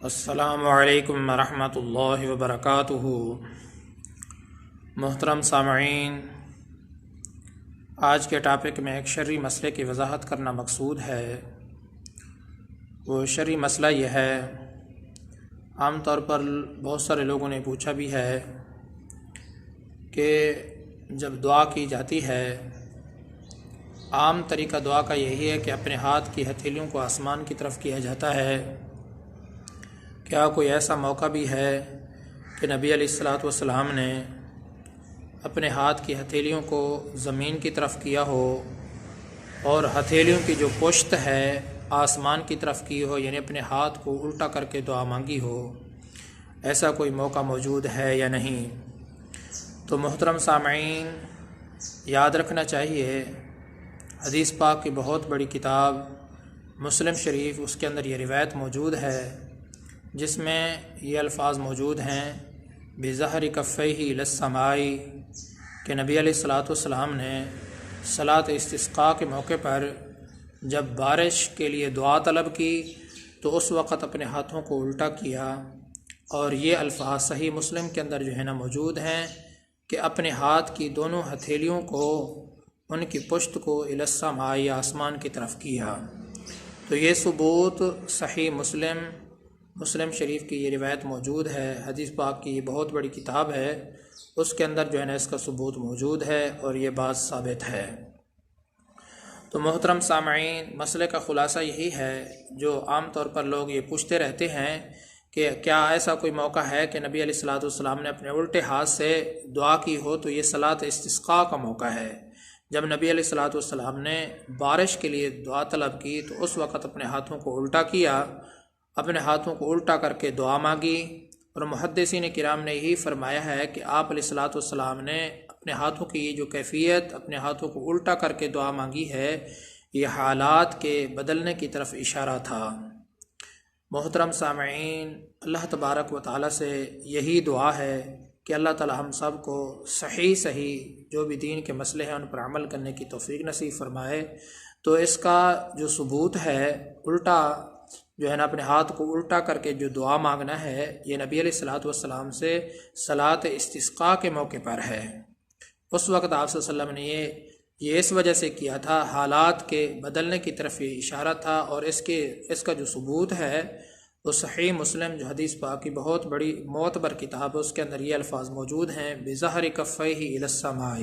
السلام علیکم ورحمۃ اللہ وبرکاتہ۔ محترم سامعین، آج کے ٹاپک میں ایک شرعی مسئلے کی وضاحت کرنا مقصود ہے۔ وہ شرعی مسئلہ یہ ہے، عام طور پر بہت سارے لوگوں نے پوچھا بھی ہے کہ جب دعا کی جاتی ہے، عام طریقہ دعا کا یہی ہے کہ اپنے ہاتھ کی ہتھیلیوں کو آسمان کی طرف کیا جاتا ہے۔ کیا کوئی ایسا موقع بھی ہے کہ نبی علیہ الصلوۃ والسلام نے اپنے ہاتھ کی ہتھیلیوں کو زمین کی طرف کیا ہو اور ہتھیلیوں کی جو پشت ہے آسمان کی طرف کی ہو، یعنی اپنے ہاتھ کو الٹا کر کے دعا مانگی ہو؟ ایسا کوئی موقع موجود ہے یا نہیں؟ تو محترم سامعین، یاد رکھنا چاہیے، حدیث پاک کی بہت بڑی کتاب مسلم شریف، اس کے اندر یہ روایت موجود ہے جس میں یہ الفاظ موجود ہیں بظہر کفیہ الی السماء، کہ نبی علیہ الصلوۃ والسلام نے صلاۃ استسقاء کے موقع پر جب بارش کے لیے دعا طلب کی تو اس وقت اپنے ہاتھوں کو الٹا کیا، اور یہ الفاظ صحیح مسلم کے اندر جو ہے نا موجود ہیں کہ اپنے ہاتھ کی دونوں ہتھیلیوں کو، ان کی پشت کو الی السماء، آسمان کی طرف کیا۔ تو یہ ثبوت صحیح مسلم شریف کی یہ روایت موجود ہے، حدیث پاک کی یہ بہت بڑی کتاب ہے، اس کے اندر جو ہے نا اس کا ثبوت موجود ہے اور یہ بات ثابت ہے۔ تو محترم سامعین، مسئلے کا خلاصہ یہی ہے، جو عام طور پر لوگ یہ پوچھتے رہتے ہیں کہ کیا ایسا کوئی موقع ہے کہ نبی علیہ الصلوۃ والسلام نے اپنے الٹے ہاتھ سے دعا کی ہو؟ تو یہ صلاۃ استسقاء کا موقع ہے، جب نبی علیہ الصلوۃ والسلام نے بارش کے لیے دعا طلب کی تو اس وقت اپنے ہاتھوں کو الٹا کیا، اپنے ہاتھوں کو الٹا کر کے دعا مانگی۔ اور محدثین کرام نے یہی فرمایا ہے کہ آپ علیہ الصلوۃ والسلام نے اپنے ہاتھوں کی یہ جو کیفیت، اپنے ہاتھوں کو الٹا کر کے دعا مانگی ہے، یہ حالات کے بدلنے کی طرف اشارہ تھا۔ محترم سامعین، اللہ تبارک و تعالیٰ سے یہی دعا ہے کہ اللہ تعالیٰ ہم سب کو صحیح جو بھی دین کے مسئلے ہیں ان پر عمل کرنے کی توفیق نصیب فرمائے۔ تو اس کا جو ثبوت ہے، الٹا جو ہے نا اپنے ہاتھ کو الٹا کر کے جو دعا مانگنا ہے، یہ نبی علیہ الصلوۃ والسلام سے صلاۃ استسقاء کے موقع پر ہے۔ اس وقت آپ صلی اللہ علیہ وسلم نے یہ اس وجہ سے کیا تھا، حالات کے بدلنے کی طرف یہ اشارہ تھا، اور اس کا جو ثبوت ہے وہ صحیح مسلم جو حدیث پاک کی بہت بڑی معتبر کتاب ہے، اس کے اندر یہ الفاظ موجود ہیں بظہر کفیہ الی السماء۔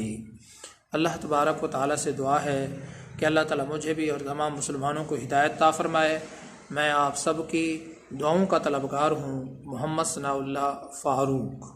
اللہ تبارک و تعالیٰ سے دعا ہے کہ اللہ تعالیٰ مجھے بھی اور تمام مسلمانوں کو ہدایت عطا فرمائے۔ میں آپ سب کی دعاؤں کا طلبگار ہوں۔ محمد ثناء اللہ فاروق۔